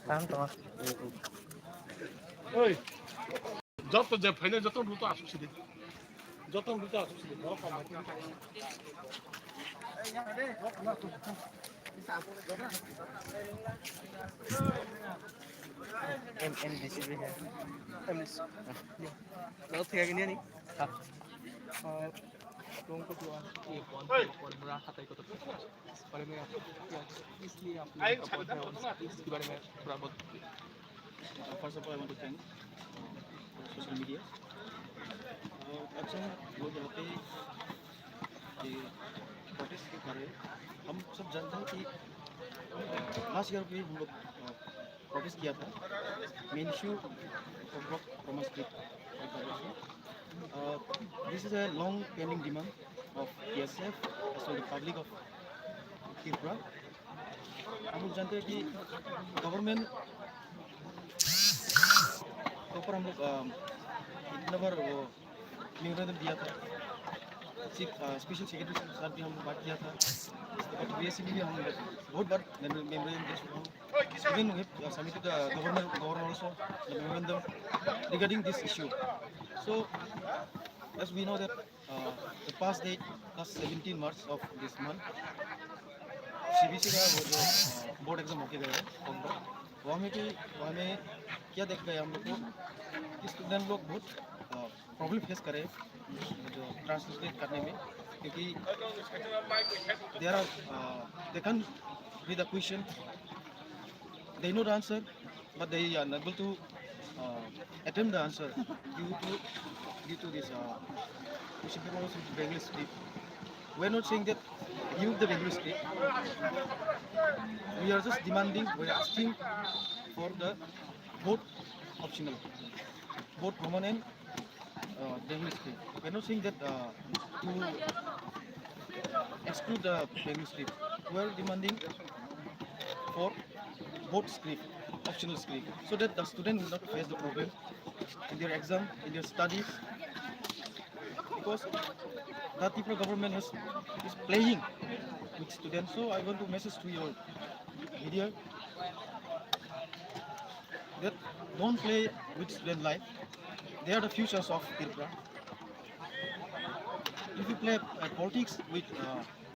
Kantor. ওই যত যে ফাইনাল যত দ্রুত আসুক সেদিন যত দ্রুত আসুক সেদিন বড় কম MDC भी है। MDC। Nó thiệt cái này. हाँ. आप लोगों को जो ये कौन बुरा खाता है को तो इस बारे में आप इसलिए आप लोगों का बहुत है और इसके बारे में थोड़ा बहुत First of all, I want to thank social media. अच्छा वो यहाँ पे ये प्रोटेस्ट के बारे हम सब जानते हैं कि लास्ट ईयर भी हम लोग प्रोटेस्ट किया था main issue of romantic this is a long pending demand of PSF as well the public of Tripura हम लोग जानते हैं कि गवर्नमेंट के ऊपर हम लोग इतना बार वो निवेदन दिया था स्पेशल सेक्रेटरी के साथ भी हम बात किया था बट BSC में भी हम बहुत बार मेमोरेंडम दे चुका हूँ even we have submitted governor also the memorandum regarding this issue so as we know that the past date last 17 March of this month CBC का वो जो बोर्ड एग्जाम होके गया है वहाँ में भी वहाँ में क्या देख गए हम लोग को कि स्टूडेंट लोग बहुत प्रॉब्लम फेस करे जो ट्रांसलेट करने में क्योंकि they can't read the question they know the answer but they are unable to attempt the answer due to this question paper was with Bengali script. We are not saying that use the Bengali script. We are just demanding, we are asking for the both optional, both permanent Bengali script. We are not saying that to exclude the Bengali script. We are demanding for both script, optional script, so that the student will not face the problem in their exam, in their studies, because the Tripura government is playing with students. So I want to message to your media that don't play with student life. They are the futures of Tripura. If you play politics with